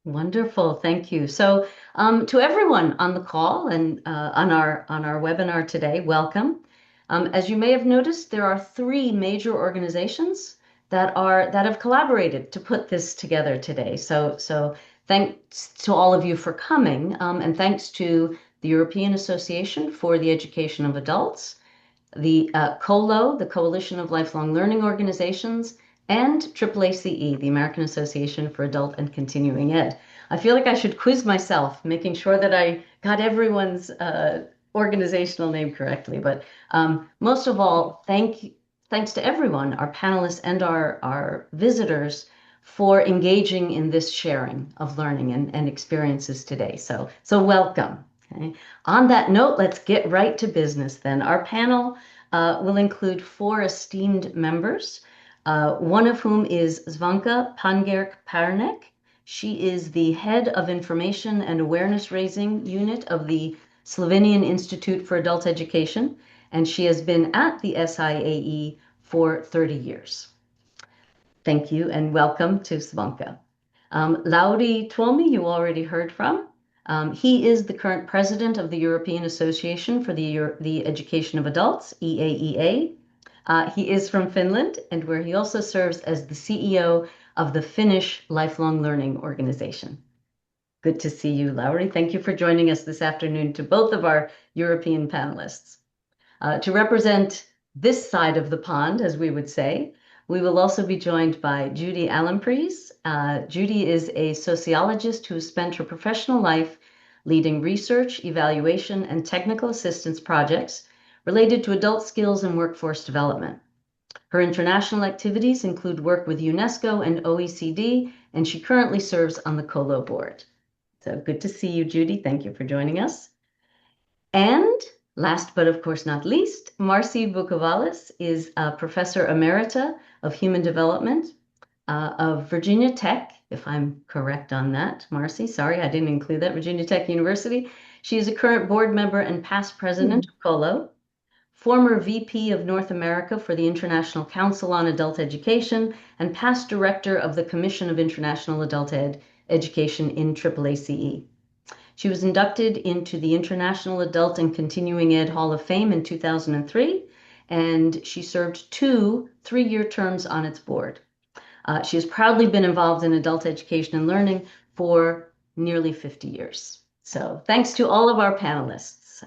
Wonderful, thank you. So, to everyone on the call and on our webinar today, welcome. As you may have noticed, there are three major organizations that have collaborated to put this together today. So thanks to all of you for coming, and thanks to the European Association for the Education of Adults, the COLO, the Coalition of Lifelong Learning Organizations, and AAACE, the American Association for Adult and Continuing Ed. I feel like I should quiz myself, making sure that I got everyone's organizational name correctly. But most of all, thanks to everyone, our panelists and our visitors, for engaging in this sharing of learning and experiences today. So welcome. Okay. On that note, let's get right to business then. Our panel will include four esteemed members, one of whom is Zvonka Pangerk-Parnek. She is the head of Information and Awareness Raising Unit of the Slovenian Institute for Adult Education, and she has been at the SIAE for 30 years. Thank you and welcome to Zvonka. Lauri Tuomi, you already heard from. He is the current president of the European Association for the Education of Adults, EAEA. He is from Finland, and where he also serves as the CEO of the Finnish Lifelong Learning Organization. Good to see you, Lauri. Thank you for joining us this afternoon to both of our European panelists. To represent this side of the pond, as we would say, we will also be joined by Judy Alampriz. Judy is a sociologist who has spent her professional life leading research, evaluation, and technical assistance projects related to adult skills and workforce development. Her international activities include work with UNESCO and OECD, and she currently serves on the COLO board. So good to see you, Judy. Thank you for joining us. And last but of course not least, Marcy Bukovalis is a professor emerita of human development of Virginia Tech, if I'm correct on that. Marcy, sorry, I didn't include that, Virginia Tech University. She is a current board member and past president of COLO, former VP of North America for the International Council on Adult Education, and past director of the Commission of International Adult Education in AAACE. She was inducted into the International Adult and Continuing Ed Hall of Fame in 2003, and she served two three-year terms on its board. She has proudly been involved in adult education and learning for nearly 50 years. So thanks to all of our panelists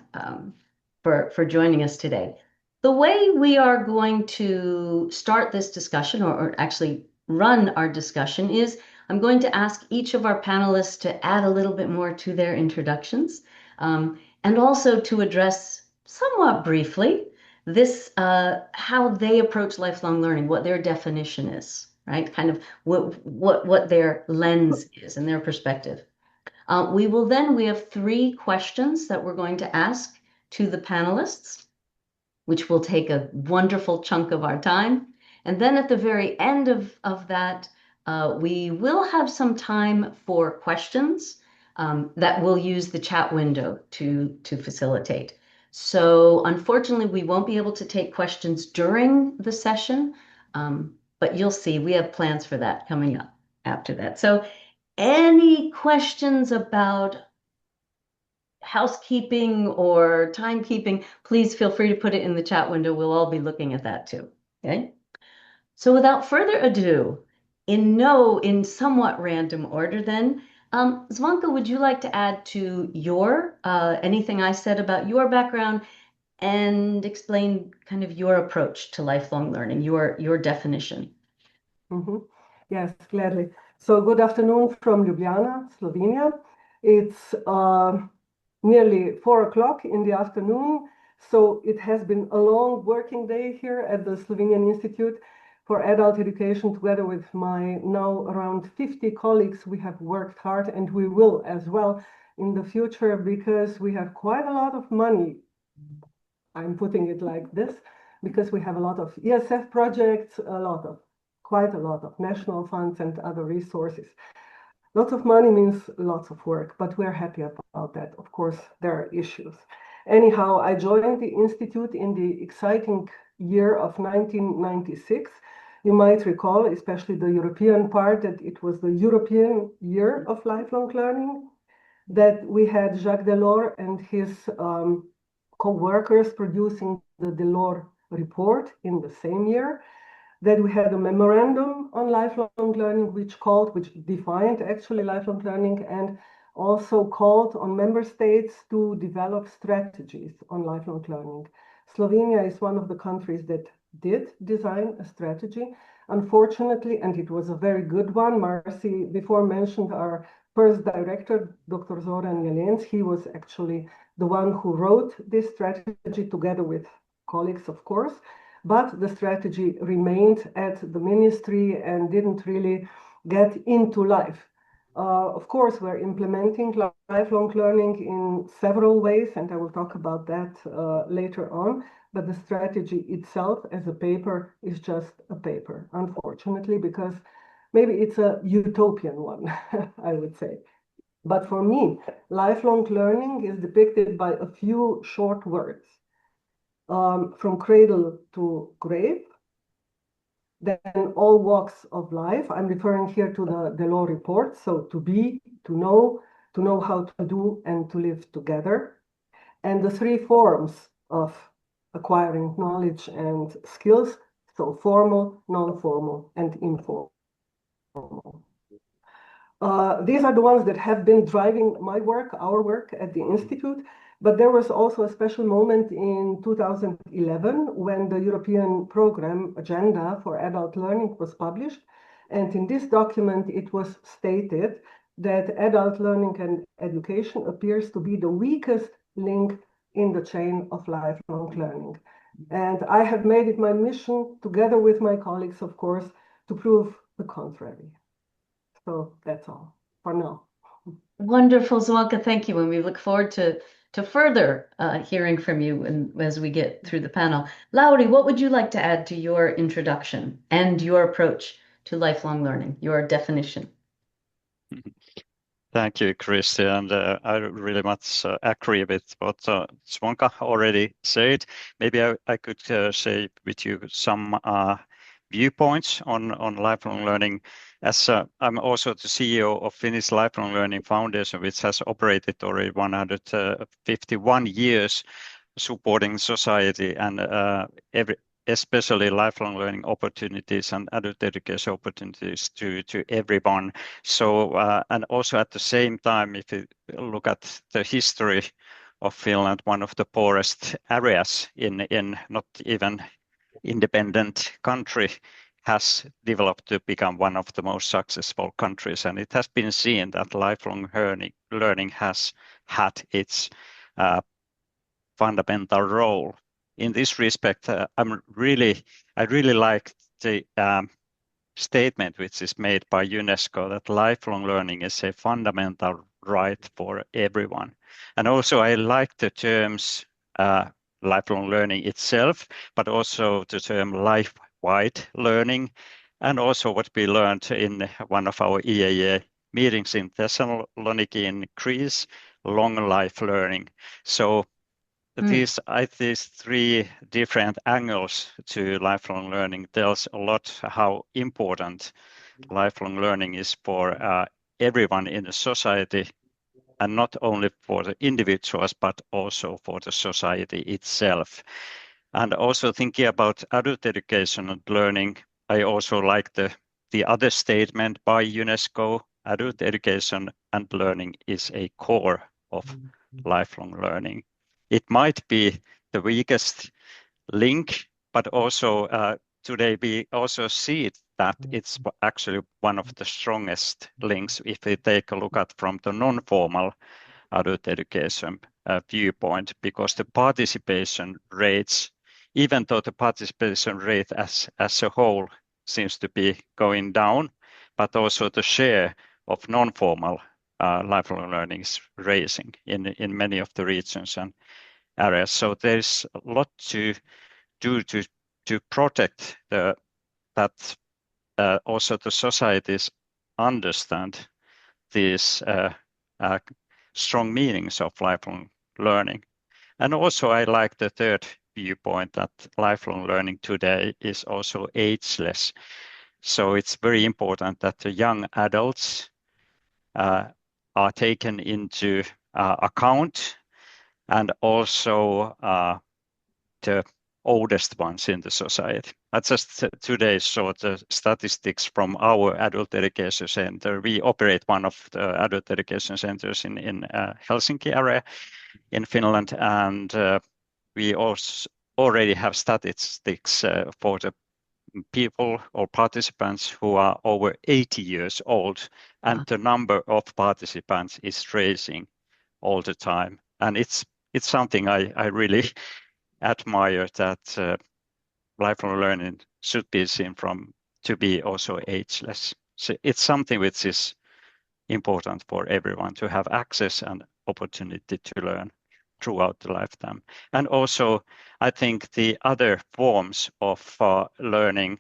for joining us today. The way we are going to start this discussion, or actually run our discussion, is I'm going to ask each of our panelists to add a little bit more to their introductions, and also to address somewhat briefly this how they approach lifelong learning, what their definition is, right? Kind of what their lens is and their perspective. We have three questions that we're going to ask to the panelists, which will take a wonderful chunk of our time. And then at the very end of that, we will have some time for questions that we'll use the chat window to facilitate. So unfortunately, we won't be able to take questions during the session, but you'll see we have plans for that coming up after that. So any questions about housekeeping or timekeeping, please feel free to put it in the chat window. We'll all be looking at that too. Okay. So without further ado, in somewhat random order then, Zvonka, would you like to add to your anything I said about your background and explain kind of your approach to lifelong learning, your definition? Mm-hmm. Yes, gladly. So good afternoon from Ljubljana, Slovenia. It's nearly 4 o'clock in the afternoon. So it has been a long working day here at the Slovenian Institute for Adult Education. Together with my now around 50 colleagues, we have worked hard, and we will as well in the future, because we have quite a lot of money. I'm putting it like this, because we have a lot of ESF projects, quite a lot of national funds and other resources. Lots of money means lots of work, but we're happy about that. Of course, there are issues. Anyhow, I joined the Institute in the exciting year of 1996. You might recall, especially the European part, that it was the European Year of Lifelong Learning, that we had Jacques Delors and his co-workers producing the Delors report in the same year, that we had a memorandum on lifelong learning which defined actually lifelong learning and also called on member states to develop strategies on lifelong learning. Slovenia is one of the countries that did design a strategy, unfortunately, and it was a very good one. Marcy before mentioned our first director, Dr. Zoran Jelenc. He was actually the one who wrote this strategy together with colleagues, of course, but the strategy remained at the ministry and didn't really get into life. Of course, we're implementing lifelong learning in several ways, and I will talk about that later on. But the strategy itself as a paper is just a paper, unfortunately, because maybe it's a utopian one, I would say. But for me, lifelong learning is depicted by a few short words. From cradle to grave, then all walks of life. I'm referring here to the Delors report. So to be, to know how to do, and to live together. And the three forms of acquiring knowledge and skills, so formal, non-formal, and informal. These are the ones that have been driving my work, our work at the Institute. But there was also a special moment in 2011 when the European Program Agenda for Adult Learning was published. And in this document, it was stated that adult learning and education appears to be the weakest link in the chain of lifelong learning. And I have made it my mission, together with my colleagues, of course, to prove the contrary. So that's all for now. Wonderful, Zvonka. Thank you. And we look forward to further hearing from you as we get through the panel. Lauri, what would you like to add to your introduction and your approach to lifelong learning, your definition? Thank you, Christy, and I really much agree with what Zvonka already said. Maybe I could share with you some viewpoints on lifelong learning. As I'm also the CEO of Finnish Lifelong Learning Foundation, which has operated already 151 years, supporting society and especially lifelong learning opportunities and adult education opportunities to everyone. So, and also at the same time, if you look at the history of Finland, one of the poorest areas in not even independent country, has developed to become one of the most successful countries. And it has been seen that lifelong learning has had its fundamental role. In this respect, I really like the statement which is made by UNESCO that lifelong learning is a fundamental right for everyone. And also I like the terms lifelong learning itself, but also the term life-wide learning, and also what we learned in one of our EAA meetings in Thessaloniki in Greece, long life learning. So these three different angles to lifelong learning tells a lot how important lifelong learning is for everyone in the society, and not only for the individuals, but also for the society itself. And also thinking about adult education and learning, I also like the other statement by UNESCO, adult education and learning is a core of lifelong learning. It might be the weakest link, but also today we also see that it's actually one of the strongest links if we take a look at from the non-formal adult education viewpoint, because the participation rates, even though the participation rate as a whole seems to be going down, but also the share of non-formal lifelong learning is rising in many of the regions and areas. So there's a lot to do to protect that also the societies understand these strong meanings of lifelong learning. And also I like the third viewpoint that lifelong learning today is also ageless. So it's very important that the young adults are taken into account, and also the oldest ones in the society. That's just today's sort of statistics from our adult education center. We operate one of the adult education centers in Helsinki area in Finland, and we also already have statistics for the people or participants who are over 80 years old, and the number of participants is rising all the time. And it's something I really admire, that lifelong learning should be seen to be also ageless. So it's something which is important for everyone to have access and opportunity to learn throughout the lifetime. And also, I think the other forms of learning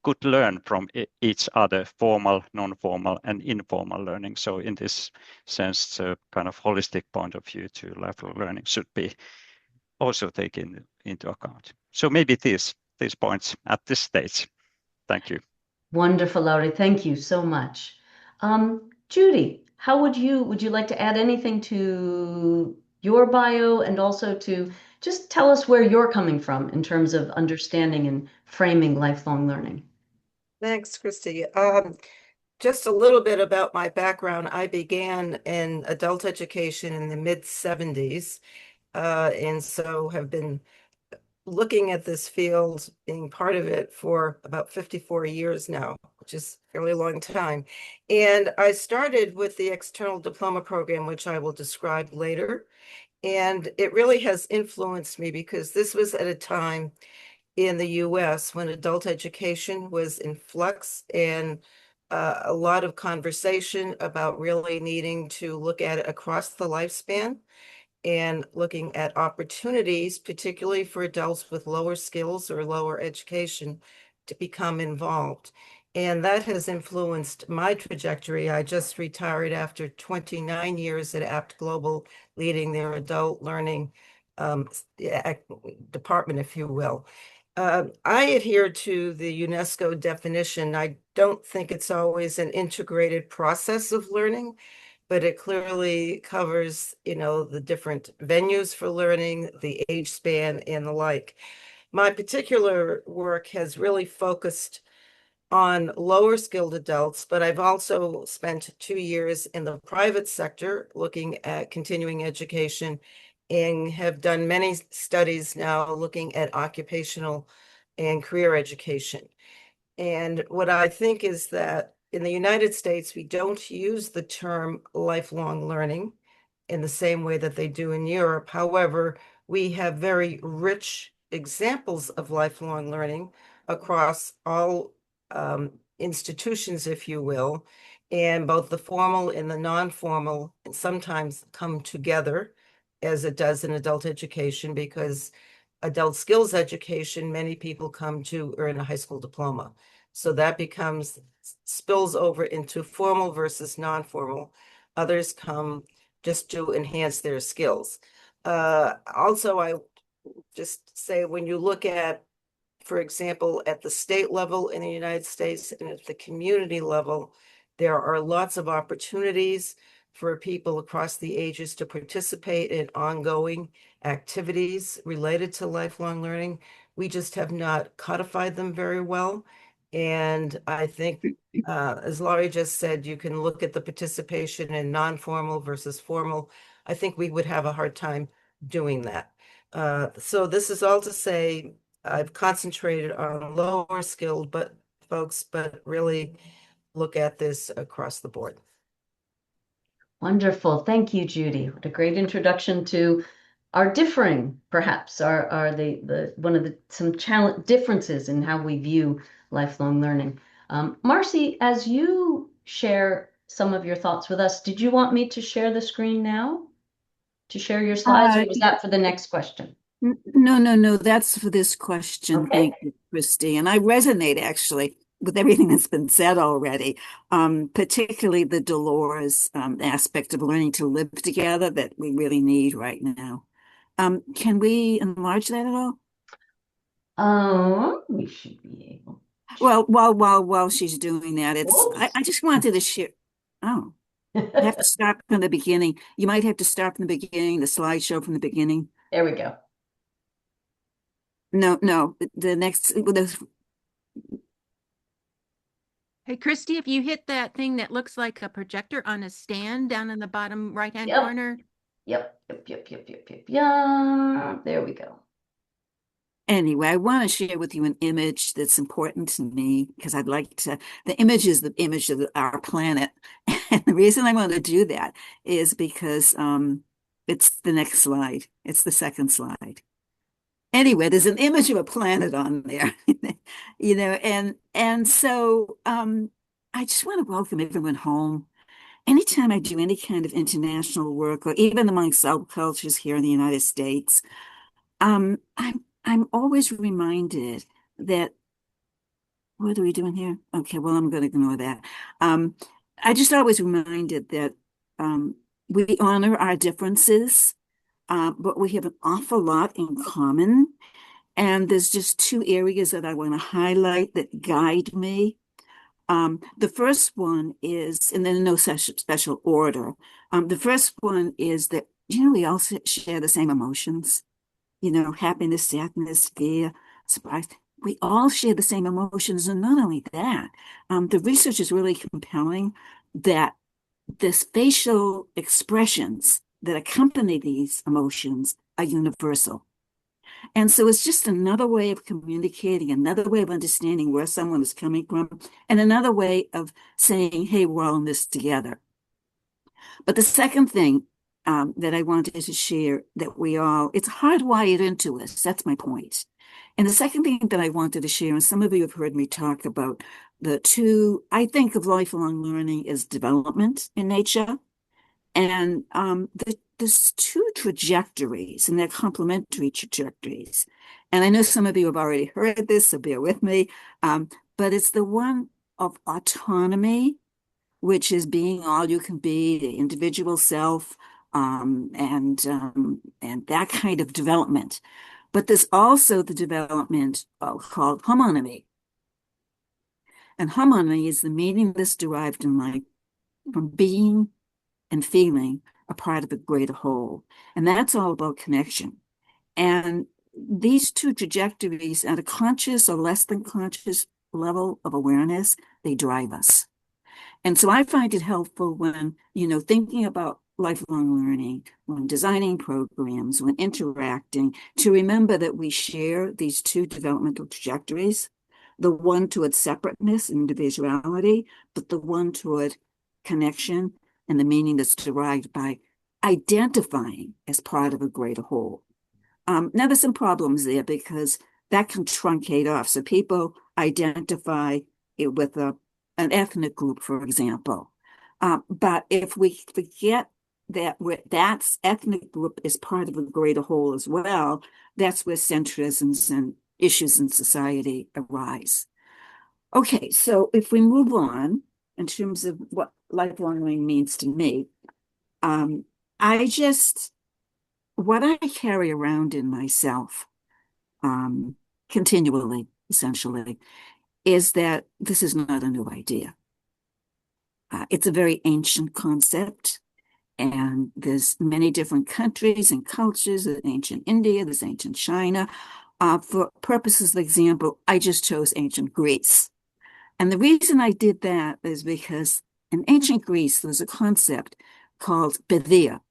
could learn from each other, formal, non-formal, and informal learning. So in this sense, the kind of holistic point of view to lifelong learning should be also taken into account. So maybe these points at this stage. Thank you. Wonderful, Lauri. Thank you so much. Judy, how would you like to add anything to your bio, and also to just tell us where you're coming from in terms of understanding and framing lifelong learning? Thanks, Christy. Just a little bit about my background. I began in adult education in the mid-70s, and so have been looking at this field, being part of it for about 54 years now, which is a fairly long time. And I started with the external diploma program, which I will describe later. And it really has influenced me because this was at a time in the US when adult education was in flux, and a lot of conversation about really needing to look at it across the lifespan and looking at opportunities, particularly for adults with lower skills or lower education, to become involved. And that has influenced my trajectory. I just retired after 29 years at Apt Global, leading their adult learning department, if you will. I adhere to the UNESCO definition. I don't think it's always an integrated process of learning, but it clearly covers, the different venues for learning, the age span, and the like. My particular work has really focused on lower skilled adults, but I've also spent 2 years in the private sector looking at continuing education, and have done many studies now looking at occupational and career education. And what I think is that in the United States, we don't use the term lifelong learning in the same way that they do in Europe. However, we have very rich examples of lifelong learning across all institutions, if you will, and both the formal and the non-formal sometimes come together, as it does in adult education, because adult skills education, many people come to earn a high school diploma. So that spills over into formal versus non-formal. Others come just to enhance their skills. Also, I just say, when you look at, for example, at the state level in the United States and at the community level, there are lots of opportunities for people across the ages to participate in ongoing activities related to lifelong learning. We just have not codified them very well. And I think, as Lauri just said, you can look at the participation in non-formal versus formal. I think we would have a hard time doing that. So this is all to say, I've concentrated on lower skilled folks, but really look at this across the board. Wonderful. Thank you, Judy. What a great introduction to our differing, perhaps, are one of some differences in how we view lifelong learning. Marcy, as you share some of your thoughts with us, did you want me to share the screen now to share your slides, or was that for the next question? No, that's for this question. Okay. Thank you, Christy. And I resonate actually with everything that's been said already, particularly the Dolores aspect of learning to live together that we really need right now. Can we enlarge that at all? We should be able. Well, while she's doing that, I just wanted to share. Oh, I have to start from the beginning. You might have to start from the beginning, the slideshow from the beginning. There we go. No, the next. Hey, Christy, if you hit that thing that looks like a projector on a stand down in the bottom right-hand Yep. corner. Yep. Yeah. There we go. Anyway, I want to share with you an image that's important to me because I'd like to. The image is the image of our planet, and the reason I want to do that is because it's the next slide. It's the second slide. Anyway, there's an image of a planet on there, and so I just want to welcome everyone home. Anytime I do any kind of international work, or even among subcultures here in the United States, I'm always reminded that, what are we doing here? Okay, well, I'm going to ignore that. I just always reminded that we honor our differences, but we have an awful lot in common. And there's just two areas that I want to highlight that guide me. The first one is, and then no special order. The first one is that, we all share the same emotions. Happiness, sadness, fear, surprise. We all share the same emotions. And not only that, the research is really compelling that the facial expressions that accompany these emotions are universal. And so it's just another way of communicating, another way of understanding where someone is coming from, and another way of saying, hey, we're all in this together. But the second thing that I wanted to share that it's hardwired into us. That's my point. And the second thing that I wanted to share, and some of you have heard me talk about I think of lifelong learning as development in nature. And there's two trajectories, and they're complementary trajectories. And I know some of you have already heard this, so bear with me. But it's the one of autonomy, which is being all you can be, the individual self, and that kind of development. But there's also the development called homonomy. And homonomy is the meaning that's derived in life from being and feeling a part of a greater whole. And that's all about connection. And these two trajectories at a conscious or less than conscious level of awareness, they drive us. And so I find it helpful when, thinking about lifelong learning, when designing programs, when interacting, to remember that we share these two developmental trajectories, the one toward separateness and individuality, but the one toward connection and the meaning that's derived by identifying as part of a greater whole. Now, there's some problems there because that can truncate off. So people identify it with an ethnic group, for example. But if we forget that that ethnic group is part of a greater whole as well, that's where centrisms and issues in society arise. Okay, so if we move on in terms of what lifelong learning means to me, what I carry around in myself continually, essentially, is that this is not a new idea. It's a very ancient concept, and there's many different countries and cultures. There's ancient India, there's ancient China. For purposes of example, I just chose ancient Greece. And the reason I did that is because in ancient Greece, there was a concept called paedia.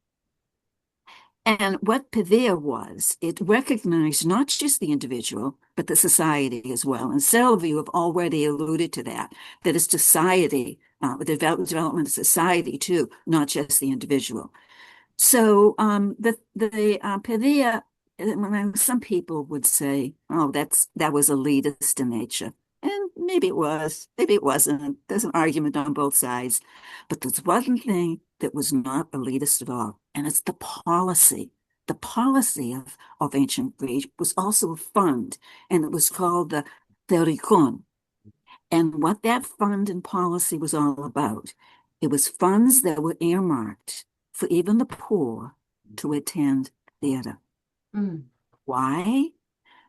And what paedia was, it recognized not just the individual, but the society as well. And several of you have already alluded to that it's society, the development of society too, not just the individual. So the paedia, some people would say, oh, that was elitist in nature. And maybe it was, maybe it wasn't. There's an argument on both sides. But there's one thing that was not elitist at all, and it's the policy. The policy of ancient Greece was also a fund, and it was called the Theorikon. And what that fund and policy was all about, it was funds that were earmarked for even the poor to attend theater. Mm. Why?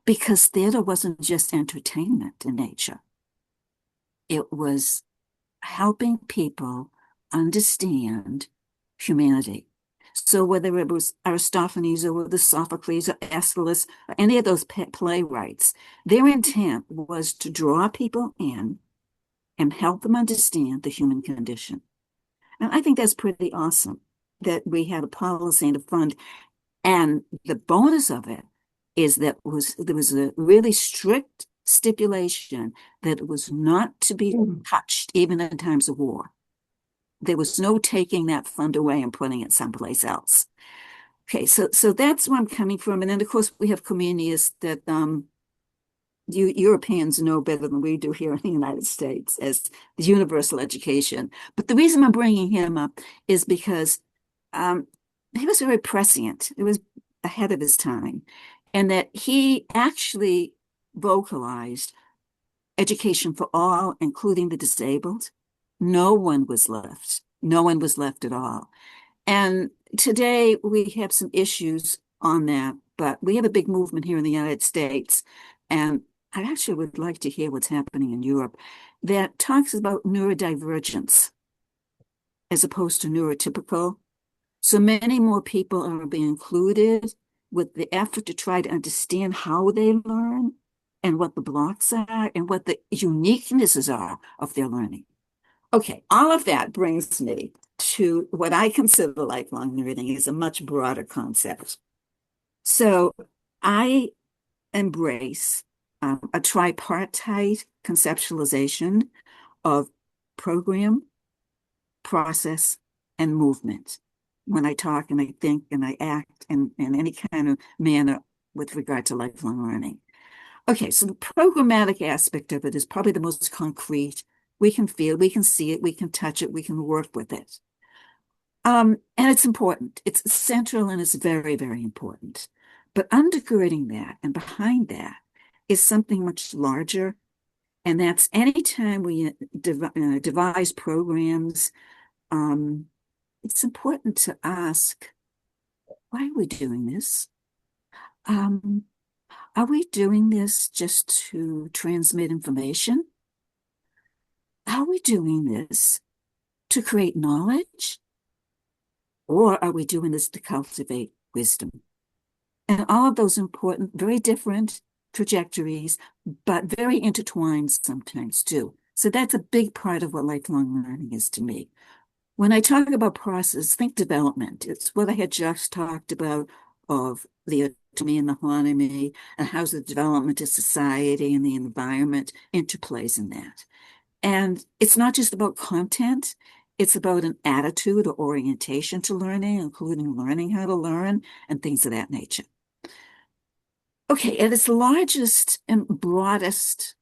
Because theater wasn't just entertainment in nature. It was helping people understand humanity. So whether it was Aristophanes or the Sophocles or Aeschylus or any of those playwrights, their intent was to draw people in and help them understand the human condition. And I think that's pretty awesome that we had a policy and a fund. And the bonus of it is that there was a really strict stipulation that it was not to be touched even in times of war. There was no taking that fund away and putting it someplace else. Okay, so that's where I'm coming from. And then of course we have Comenius that you Europeans know better than we do here in the United States as the universal education. But the reason I'm bringing him up is because he was very prescient. It was ahead of his time. And that he actually vocalized education for all, including the disabled. No one was left. No one was left at all. And today we have some issues on that, but we have a big movement here in the United States. And I actually would like to hear what's happening in Europe that talks about neurodivergence as opposed to neurotypical. So many more people are being included with the effort to try to understand how they learn and what the blocks are and what the uniquenesses are of their learning. Okay, all of that brings me to what I consider lifelong learning is a much broader concept. So I embrace a tripartite conceptualization of program, process, and movement when I talk and I think and I act in any kind of manner with regard to lifelong learning. Okay, so the programmatic aspect of it is probably the most concrete. We can feel, we can see it, we can touch it, we can work with it. And it's important. It's central and it's very, very important. But undergirding that and behind that is something much larger. And that's anytime we devise programs, it's important to ask, why are we doing this? Are we doing this just to transmit information? Are we doing this to create knowledge? Or are we doing this to cultivate wisdom? And all of those important, very different trajectories, but very intertwined sometimes too. So that's a big part of what lifelong learning is to me. When I talk about process, think development. It's what I had just talked about of the autonomy and the autonomy and how the development of society and the environment interplays in that. And it's not just about content. It's about an attitude or orientation to learning, including learning how to learn and things of that nature. Okay, at its largest and broadest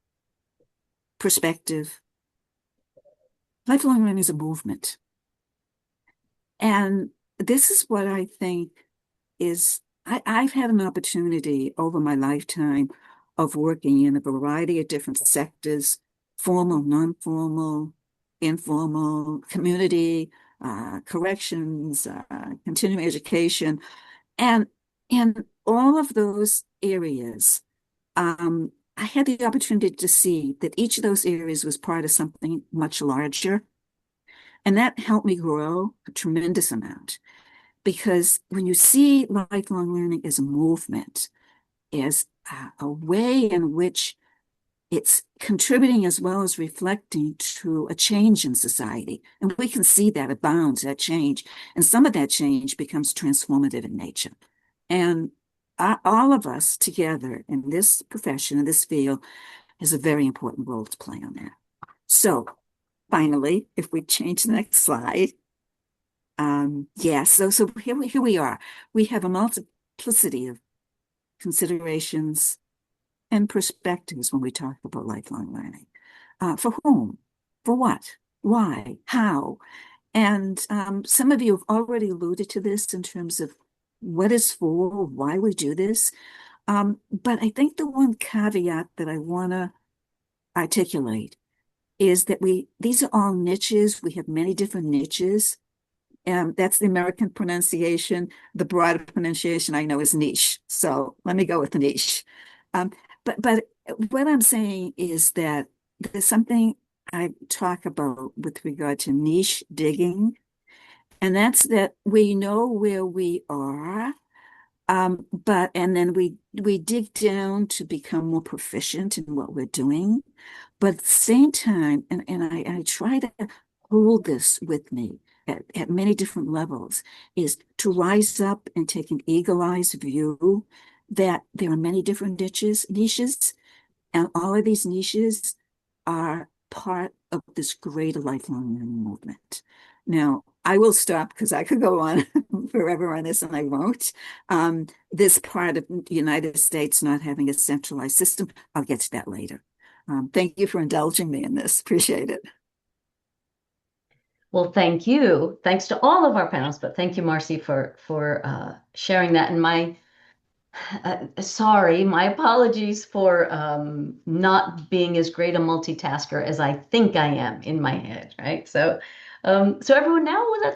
perspective, lifelong learning is a movement. And this is what I think is, I've had an opportunity over my lifetime of working in a variety of different sectors, formal, non-formal, informal, community, corrections, continuing education. And in all of those areas, I had the opportunity to see that each of those areas was part of something much larger. And that helped me grow a tremendous amount. Because when you see lifelong learning as a movement, as a way in which it's contributing as well as reflecting to a change in society. And we can see that abounds, that change. And some of that change becomes transformative in nature. And all of us together in this profession, in this field, has a very important role to play on that. So finally, if we change the next slide. So here we are. We have a multiplicity of considerations and perspectives when we talk about lifelong learning. For whom? For what? Why? How? And some of you have already alluded to this in terms of what is for, why we do this. But I think the one caveat that I want to articulate is that these are all niches. We have many different niches, That's the American pronunciation. The broader pronunciation I know is niche. So let me go with niche. But what I'm saying is that there's something I talk about with regard to niche digging, and that's that we know where we are, and then we dig down to become more proficient in what we're doing. But at the same time, and I try to hold this with me at many different levels, is to rise up and take an eagle-eyed view that there are many different niches, and all of these niches are part of this greater lifelong learning movement. Now, I will stop because I could go on forever on this, and I won't. This part of the United States not having a centralized system, I'll get to that later. Thank you for indulging me in this. Appreciate it. Well, thank you. Thanks to all of our panelists, but thank you, Marcy, for sharing that. And my apologies for not being as great a multitasker as I think I am in my head, right? So everyone, now